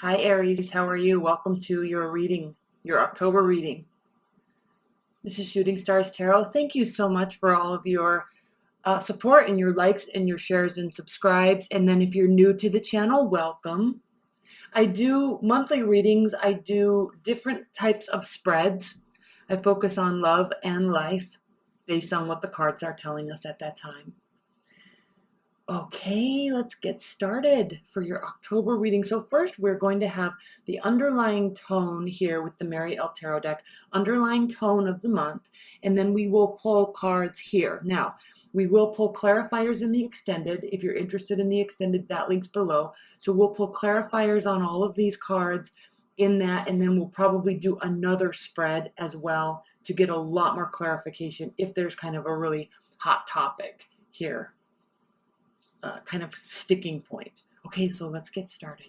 Hi Aries, how are you? Welcome to your reading, your October reading. This is Shooting Stars Tarot. Thank you so much for all of your support and your likes and your shares and subscribes. And then if you're new to the channel, welcome. I do monthly readings. I do different types of spreads. I focus on love and life based on what the cards are telling us at that time. Okay, let's get started for your October reading. So first, we're going to have the underlying tone here with the Mary L Tarot deck, underlying tone of the month, and then we will pull cards here. Now, we will pull clarifiers in the extended. If you're interested in the extended, that link's below. So we'll pull clarifiers on all of these cards in that, and then we'll probably do another spread as well to get a lot more clarification if there's kind of a really hot topic here. Kind of sticking point. Okay, so let's get started.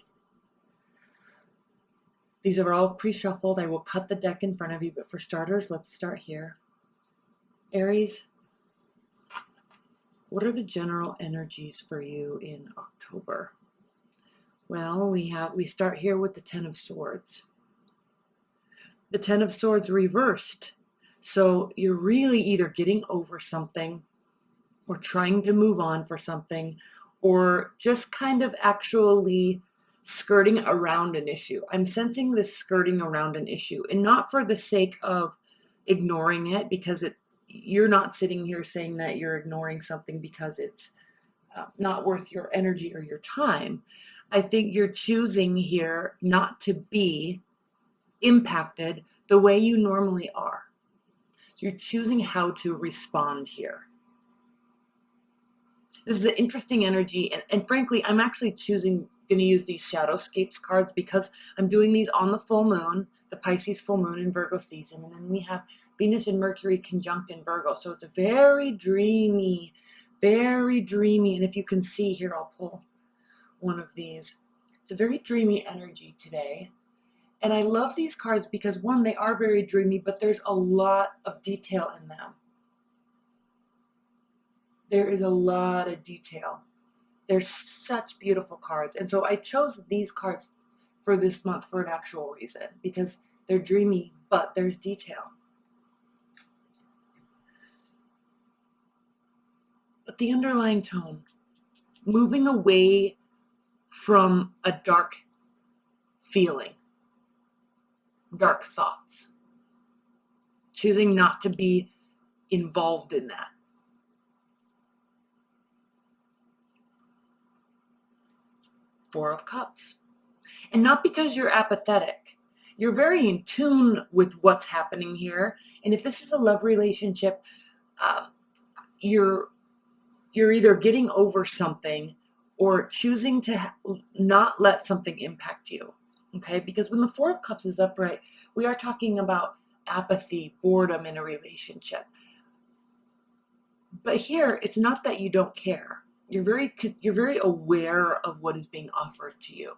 These are all pre-shuffled. I will cut the deck in front of you, but for starters, let's start here. Aries, what are the general energies for you in October? Well, we start here with the Ten of Swords. The Ten of Swords reversed. So you're really either getting over something or trying to move on for something, or just kind of actually skirting around an issue. I'm sensing this skirting around an issue, and not for the sake of ignoring it, because you're not sitting here saying that you're ignoring something because it's not worth your energy or your time. I think you're choosing here not to be impacted the way you normally are. So you're choosing how to respond here. This is an interesting energy, and frankly, I'm actually going to use these Shadowscapes cards because I'm doing these on the full moon, the Pisces full moon in Virgo season, and then we have Venus and Mercury conjunct in Virgo, so it's a very dreamy, and if you can see here, I'll pull one of these. It's a very dreamy energy today, and I love these cards because, one, they are very dreamy, but there's a lot of detail in them. There is a lot of detail. They're such beautiful cards. And so I chose these cards for this month for an actual reason, because they're dreamy, but there's detail. But the underlying tone, moving away from a dark feeling, dark thoughts, choosing not to be involved in that. Four of Cups. And not because you're apathetic. You're very in tune with what's happening here. And if this is a love relationship, you're either getting over something or choosing to not let something impact you. Okay? Because when the Four of Cups is upright, we are talking about apathy, boredom in a relationship. But here, it's not that you don't care. You're very aware of what is being offered to you.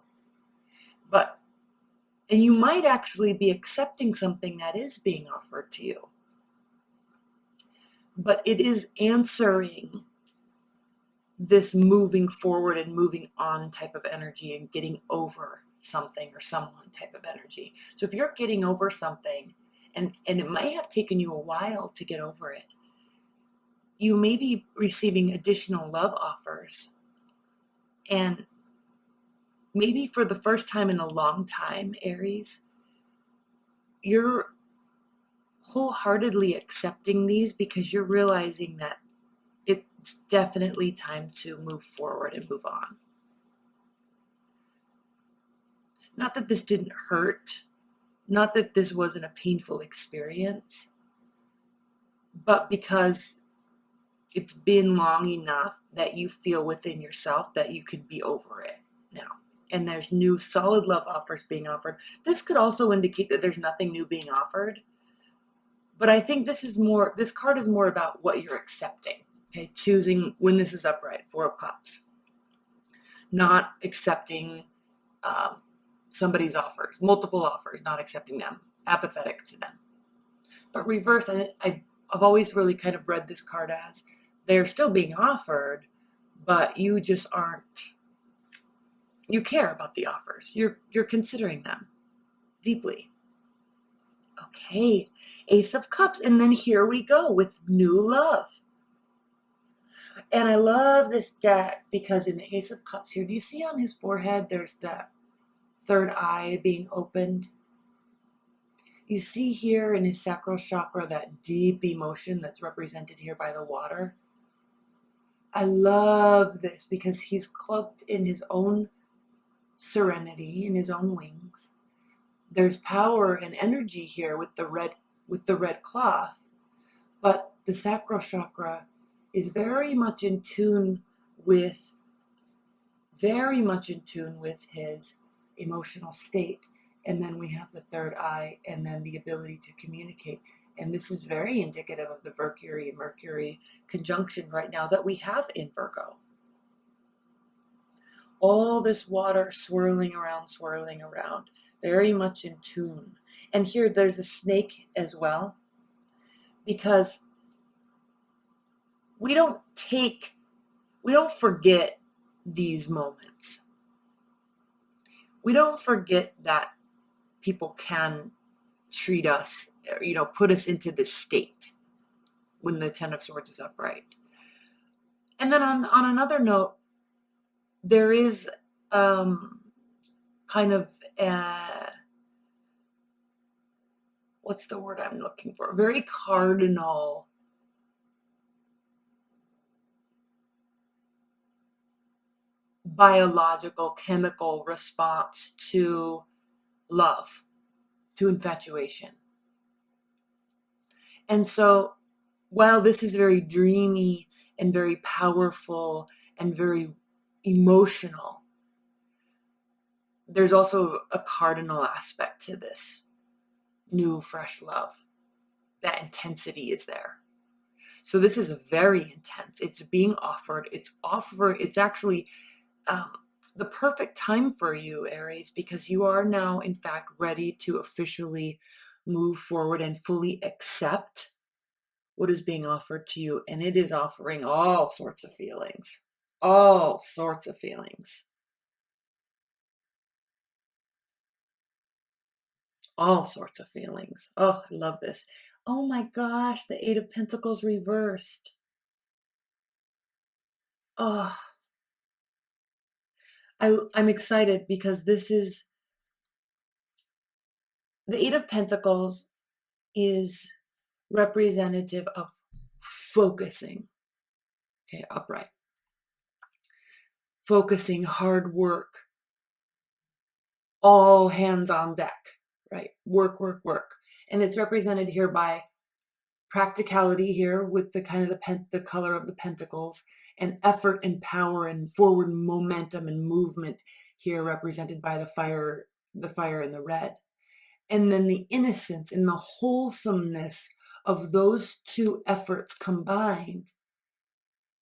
And you might actually be accepting something that is being offered to you. But it is answering this moving forward and moving on type of energy and getting over something or someone type of energy. So if you're getting over something, and it might have taken you a while to get over it, you may be receiving additional love offers. And maybe for the first time in a long time, Aries, you're wholeheartedly accepting these because you're realizing that it's definitely time to move forward and move on. Not that this didn't hurt, not that this wasn't a painful experience, but because it's been long enough that you feel within yourself that you could be over it now. And there's new solid love offers being offered. This could also indicate that there's nothing new being offered. But I think this card is more about what you're accepting. Okay, choosing when this is upright, Four of Cups. Not accepting somebody's offers, multiple offers, not accepting them, apathetic to them. But reverse, I've always really kind of read this card as they're still being offered, but you just aren't You care about the offers. You're considering them deeply. Okay, Ace of Cups, and then here we go with new love. And I love this deck because in the Ace of Cups here, do you see on his forehead there's that third eye being opened? You see here in his sacral chakra that deep emotion that's represented here by the water. I love this because he's cloaked in his own serenity, in his own wings. There's power and energy here with the red cloth, but the sacral chakra is very much in tune with his emotional state. And then we have the third eye and then the ability to communicate. And this is very indicative of the Mercury conjunction right now that we have in Virgo. All this water swirling around, very much in tune. And here there's a snake as well, because we don't forget these moments. We don't forget that people can treat us, put us into this state when the Ten of Swords is upright. And then on another note, there is kind of what's the word I'm looking for? Very cardinal biological chemical response to love, to infatuation. And so while this is very dreamy and very powerful and very emotional, there's also a cardinal aspect to this new, fresh love. That intensity is there. So this is very intense. It's being offered. It's actually the perfect time for you, Aries, because you are now, in fact, ready to officially move forward and fully accept what is being offered to you. And it is offering all sorts of feelings. All sorts of feelings. All sorts of feelings. Oh, I love this. Oh my gosh, the Eight of Pentacles reversed. Oh, I'm excited because this is the Eight of Pentacles is representative of focusing. Okay, upright. Focusing, hard work, all hands on deck, right? Work, work, work. And it's represented here by practicality here with the kind of the color of the pentacles, and effort and power and forward momentum and movement here represented by the fire and the red. And then the innocence and the wholesomeness of those two efforts combined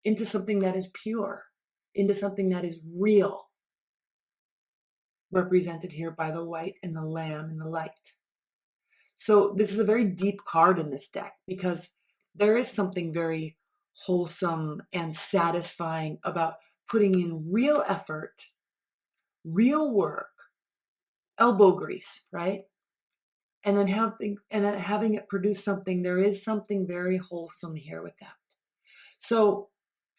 into something that is pure, into something that is real, represented here by the white and the lamb and the light. So this is a very deep card in this deck because there is something very wholesome and satisfying about putting in real effort, real work, elbow grease, right? And then having it produce something. There is something very wholesome here with that. So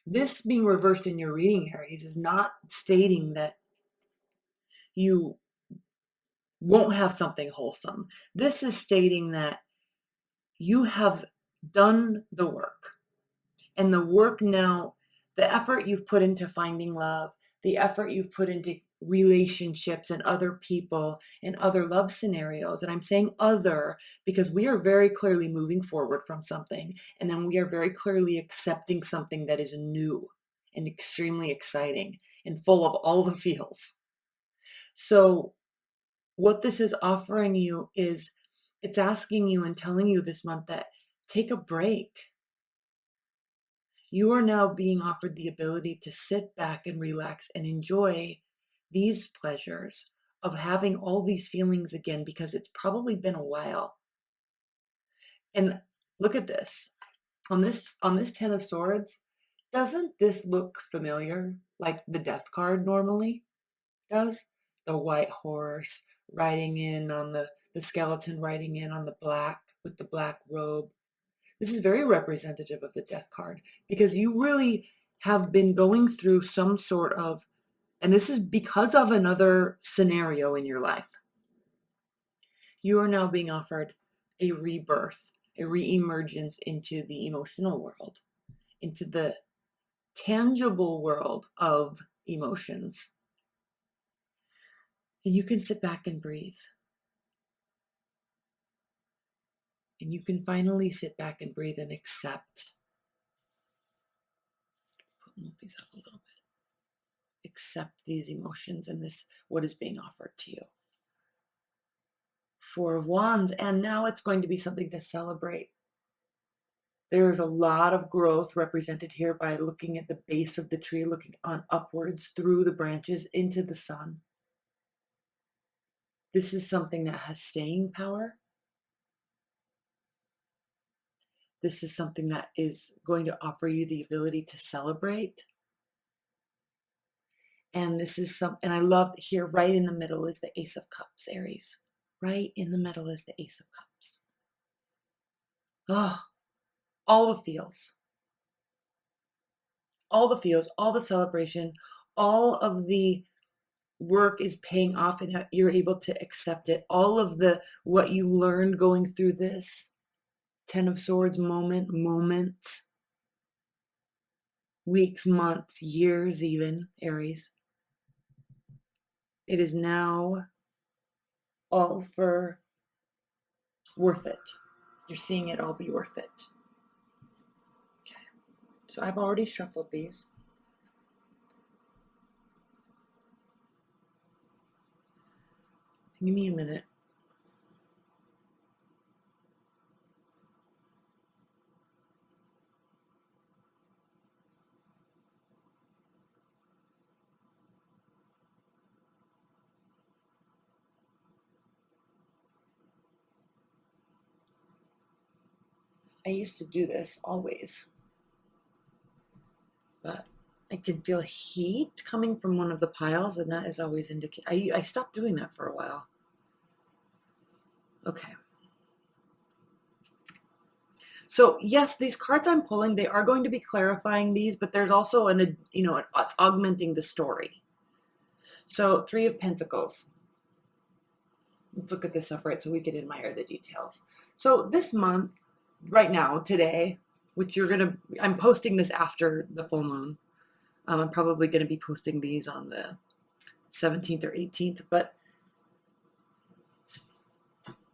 this being reversed in your reading, Aries, is not stating that you won't have something wholesome. This is stating that you have done the work. And the work now, the effort you've put into finding love, the effort you've put into relationships and other people and other love scenarios. And I'm saying other because we are very clearly moving forward from something. And then we are very clearly accepting something that is new and extremely exciting and full of all the feels. So what this is offering you is it's asking you and telling you this month that take a break. You are now being offered the ability to sit back and relax and enjoy these pleasures of having all these feelings again, because it's probably been a while. And look at this. On this Ten of Swords, doesn't this look familiar, like the Death card normally? does. The white horse riding in on the skeleton riding in on the black with the black robe. This is very representative of the death card because you really have been going through some sort of, and this is because of another scenario in your life. You are now being offered a rebirth, a reemergence into the emotional world, into the tangible world of emotions. And you can sit back and breathe. And you can finally sit back and breathe and accept. Move these up a little bit. Accept these emotions and this, what is being offered to you. Four of Wands, and now it's going to be something to celebrate. There's a lot of growth represented here by looking at the base of the tree, looking on upwards through the branches into the sun. This is something that has staying power. This is something that is going to offer you the ability to celebrate. And this is and I love here, right in the middle is the Ace of Cups, Aries. Right in the middle is the Ace of Cups. Oh, all the feels. All the feels, all the celebration, all of the work is paying off and you're able to accept it. All of what you learned going through this Ten of Swords moments, weeks, months, years even, Aries. It is now all for worth it. You're seeing it all be worth it. Okay. So I've already shuffled these. Give me a minute. I used to do this always, but I can feel heat coming from one of the piles, and that is always I stopped doing that for a while. Okay. So yes, these cards I'm pulling, they are going to be clarifying these, but there's also it's augmenting the story. So Three of Pentacles. Let's look at this upright so we can admire the details. So this month, right now, today, which I'm posting this after the full moon. I'm probably going to be posting these on the 17th or 18th, but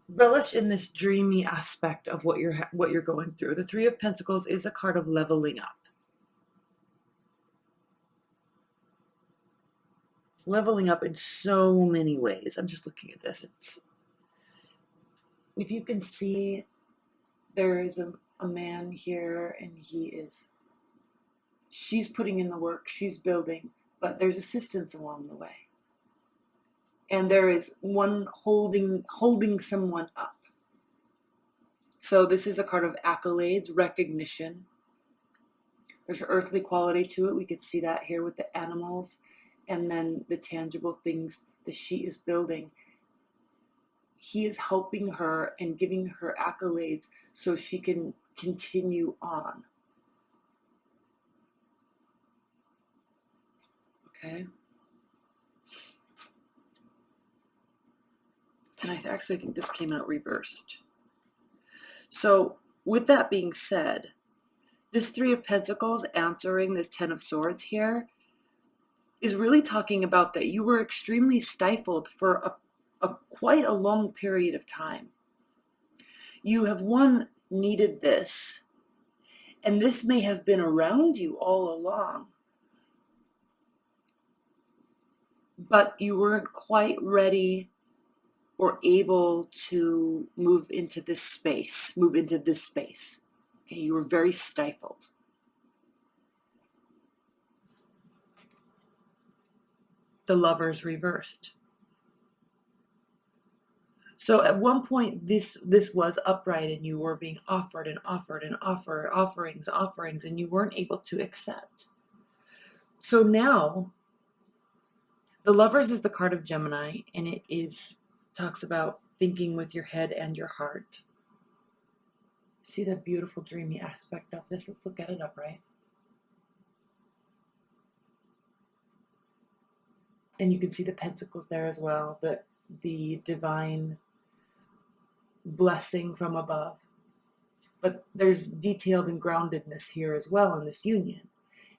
relish in this dreamy aspect of what you're going through. The Three of Pentacles is a card of leveling up. Leveling up in so many ways. I'm just looking at this. If you can see, there is a man here, and she's putting in the work, she's building, but there's assistance along the way. And there is one holding someone up. So this is a card of accolades, recognition. There's an earthly quality to it. We can see that here with the animals and then the tangible things that she is building. He is helping her and giving her accolades so she can continue on. Okay? And I actually think this came out reversed. So with that being said, this Three of Pentacles answering this Ten of Swords here is really talking about that you were extremely stifled for quite a long period of time. You have needed this, and this may have been around you all along, but you weren't quite ready or able to move into this space. Okay, you were very stifled. The Lovers reversed. So at one point, this was upright, and you were being offered offerings, and you weren't able to accept. So now, The Lovers is the card of Gemini, and it is talks about thinking with your head and your heart. See the beautiful dreamy aspect of this? Let's look at it upright. And you can see the pentacles there as well, the divine blessing from above. But there's detailed and groundedness here as well in this union.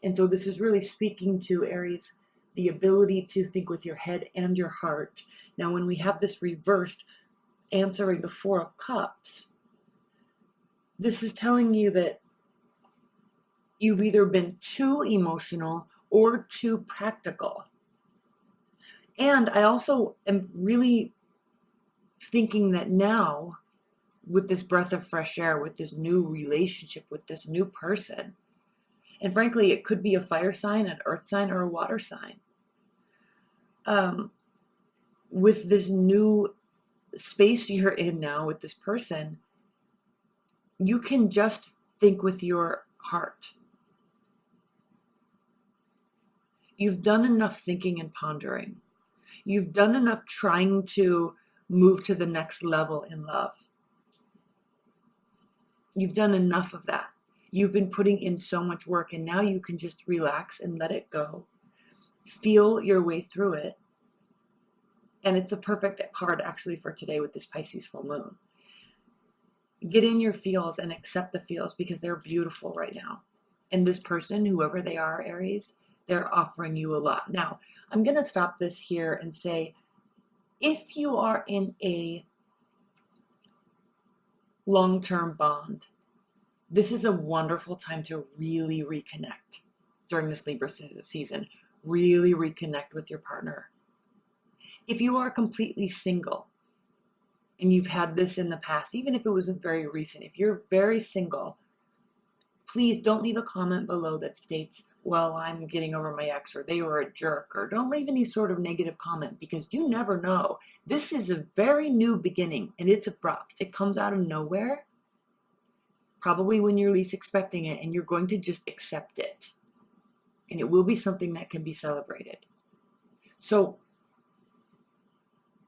And so this is really speaking to, Aries, the ability to think with your head and your heart. Now, when we have this reversed, answering the Four of Cups, this is telling you that you've either been too emotional or too practical. And I also am really thinking that now, with this breath of fresh air, with this new relationship, with this new person, and frankly, it could be a fire sign, an earth sign, or a water sign. With this new space you're in now with this person, you can just think with your heart. You've done enough thinking and pondering. You've done enough trying to move to the next level in love. You've done enough of that. You've been putting in so much work, and now you can just relax and let it go. Feel your way through it. And it's the perfect card actually for today with this Pisces full moon. Get in your feels and accept the feels because they're beautiful right now. And this person, whoever they are, Aries, they're offering you a lot. Now, I'm going to stop this here and say, if you are in a long-term bond, this is a wonderful time to really reconnect during this Libra season. Really reconnect with your partner. If you are completely single and you've had this in the past, even if it wasn't very recent, if you're very single, please don't leave a comment below that states, well, I'm getting over my ex, or they were a jerk, or don't leave any sort of negative comment, because you never know. This is a very new beginning, and it's abrupt. It comes out of nowhere, probably when you're least expecting it, and you're going to just accept it. And it will be something that can be celebrated. So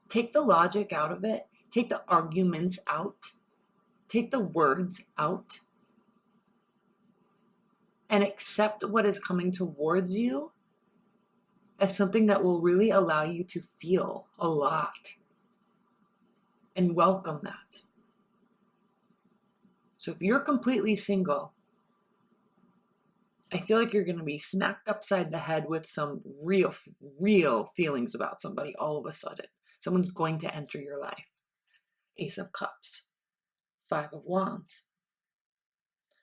take the logic out of it. Take the arguments out. Take the words out. And accept what is coming towards you as something that will really allow you to feel a lot. And welcome that. So if you're completely single, I feel like you're going to be smacked upside the head with some real feelings about somebody all of a sudden. Someone's going to enter your life. Ace of Cups. Five of Wands.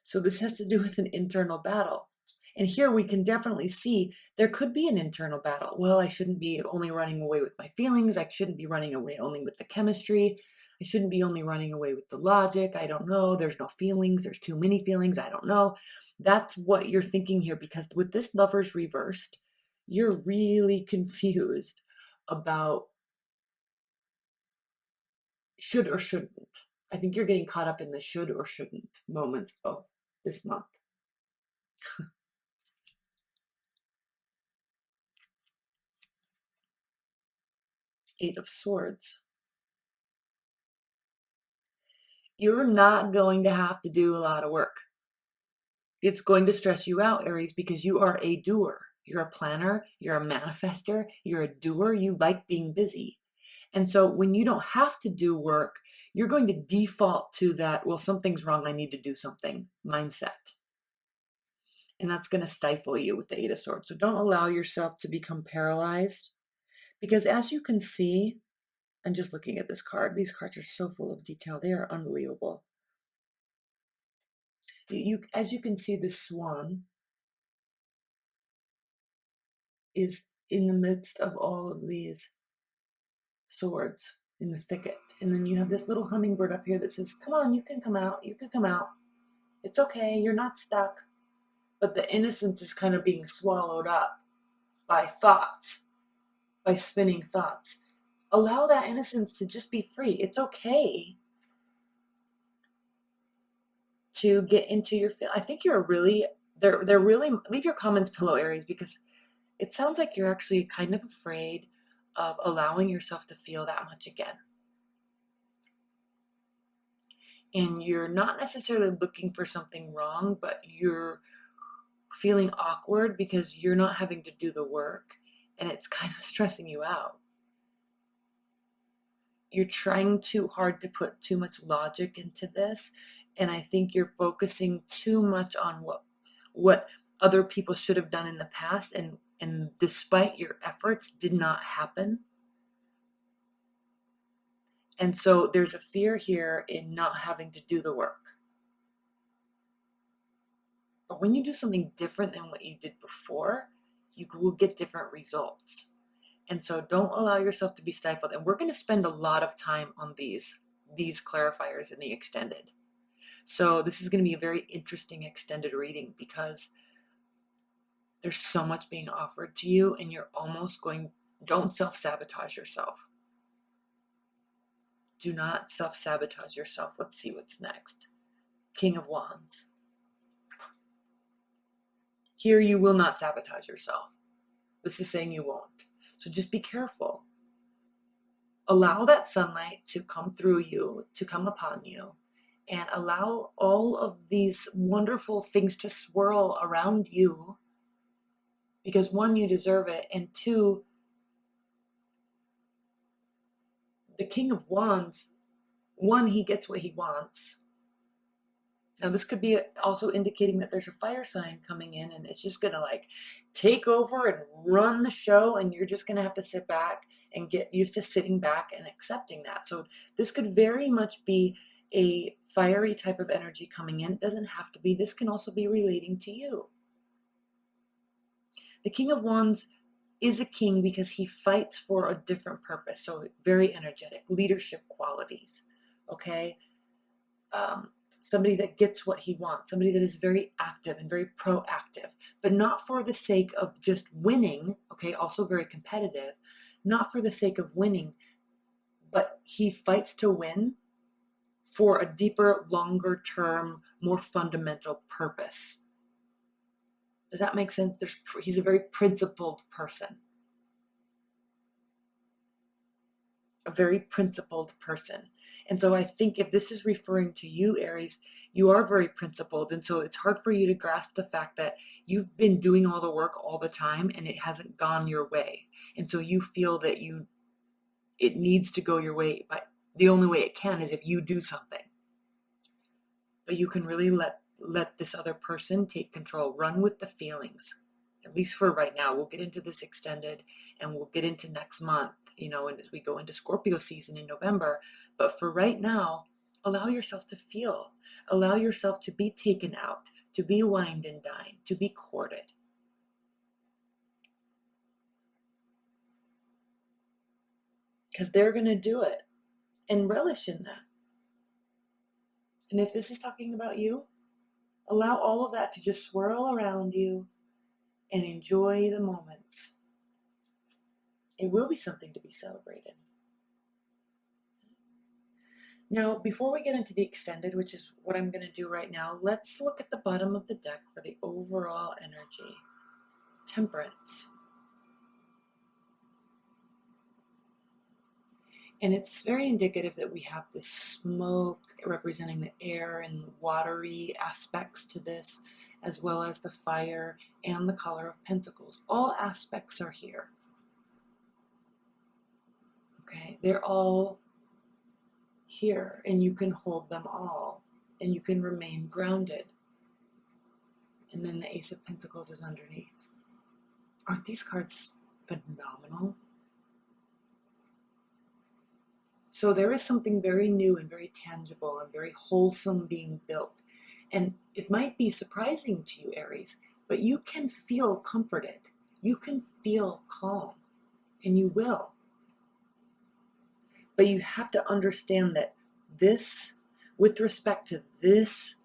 So this has to do with an internal battle. And here we can definitely see there could be an internal battle. Well, I shouldn't be only running away with my feelings. I shouldn't be running away only with the chemistry. I shouldn't be only running away with the logic. I don't know. There's no feelings. There's too many feelings. I don't know. That's what you're thinking here, because with this Lovers reversed, you're really confused about should or shouldn't. I think you're getting caught up in the should or shouldn't moments of this month. Eight of Swords. You're not going to have to do a lot of work. It's going to stress you out, Aries, because you are a doer. You're a planner. You're a manifester. You're a doer. You like being busy. And so when you don't have to do work, you're going to default to that, well, something's wrong, I need to do something mindset. And that's going to stifle you with the Eight of Swords. So don't allow yourself to become paralyzed, because as you can see, I'm just looking at this card. These cards are so full of detail. They are unbelievable. As you can see, the swan is in the midst of all of these swords in the thicket. And then you have this little hummingbird up here that says, come on, you can come out. You can come out. It's okay. You're not stuck. But the innocence is kind of being swallowed up by thoughts, by spinning thoughts. Allow that innocence to just be free. It's okay to get into your feel. I think you're really, they're really, leave your comments below, Aries, because It sounds like you're actually kind of afraid of allowing yourself to feel that much again. And you're not necessarily looking for something wrong, but you're feeling awkward because you're not having to do the work and it's kind of stressing you out. You're trying too hard to put too much logic into this, and I think you're focusing too much on what other people should have done in the past, and despite your efforts did not happen. And so there's a fear here in not having to do the work. But when you do something different than what you did before, you will get different results. And so don't allow yourself to be stifled. And we're going to spend a lot of time on these clarifiers in the extended. So this is going to be a very interesting extended reading because there's so much being offered to you and you're almost going, don't self-sabotage yourself. Do not self-sabotage yourself. Let's see what's next. King of Wands. Here you will not sabotage yourself. This is saying you won't. So just be careful. Allow that sunlight to come through you, to come upon you, and allow all of these wonderful things to swirl around you because one, you deserve it, and two, the King of Wands, one, he gets what he wants. Now this could be also indicating that there's a fire sign coming in and it's just gonna like take over and run the show, and you're just gonna have to sit back and get used to sitting back and accepting that. So this could very much be a fiery type of energy coming in. It doesn't have to be. This can also be relating to you. The King of Wands is a king because he fights for a different purpose. So very energetic, leadership qualities, okay? Somebody that gets what he wants, somebody that is very active and very proactive, but not for the sake of just winning, okay? Also very competitive, not for the sake of winning, but he fights to win for a deeper, longer term, more fundamental purpose. Does that make sense? He's a very principled person. A very principled person. And so I think if this is referring to you, Aries, you are very principled. And so it's hard for you to grasp the fact that you've been doing all the work all the time and it hasn't gone your way. And so you feel that it needs to go your way, but the only way it can is if you do something. But you can really let this other person take control, run with the feelings. At least for right now. We'll get into this extended and we'll get into next month, and as we go into Scorpio season in November. But for right now, allow yourself to feel. Allow yourself to be taken out, to be wined and dined, to be courted. Because they're going to do it and relish in that. And if this is talking about you, allow all of that to just swirl around you and enjoy the moments. It will be something to be celebrated. Now, before we get into the extended, which is what I'm going to do right now, let's look at the bottom of the deck for the overall energy. Temperance. And it's very indicative that we have this smoke representing the air and the watery aspects to this, as well as the fire and the color of pentacles. All aspects are here. Okay, they're all here, and you can hold them all, and you can remain grounded. And then the Ace of Pentacles is underneath. Aren't these cards phenomenal? So there is something very new and very tangible and very wholesome being built. And it might be surprising to you, Aries, but you can feel comforted. You can feel calm, and you will. But you have to understand that this, with respect to this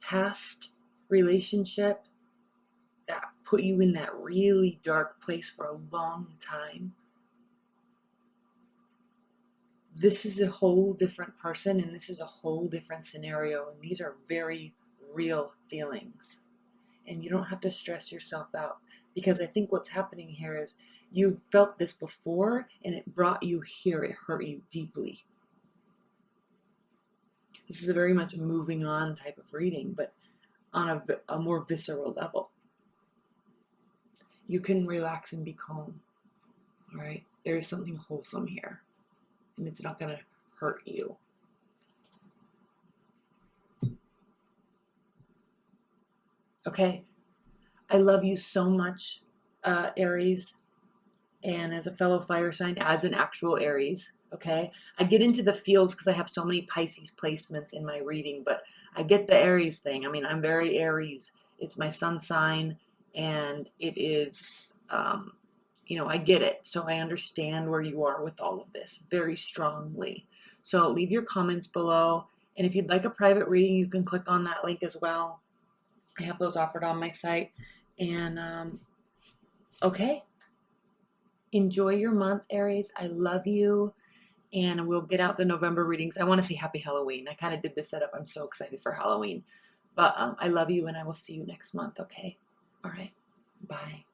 past relationship that put you in that really dark place for a long time, this is a whole different person and this is a whole different scenario, and these are very real feelings, and you don't have to stress yourself out. Because I think what's happening here is you felt this before and it brought you here. It hurt you deeply. This is a very much moving on type of reading, but on a more visceral level. You can relax and be calm. All right. There's something wholesome here, and it's not going to hurt you. Okay. I love you so much, Aries. And as a fellow fire sign, as an actual Aries, okay? I get into the feels because I have so many Pisces placements in my reading, but I get the Aries thing. I mean, I'm very Aries. It's my sun sign, and it is, I get it. So I understand where you are with all of this very strongly. So leave your comments below. And if you'd like a private reading, you can click on that link as well. I have those offered on my site. And okay. Enjoy your month, Aries. I love you. And we'll get out the November readings. I want to see Happy Halloween. I kind of did this setup. I'm so excited for Halloween. But I love you, and I will see you next month, okay? All right. Bye.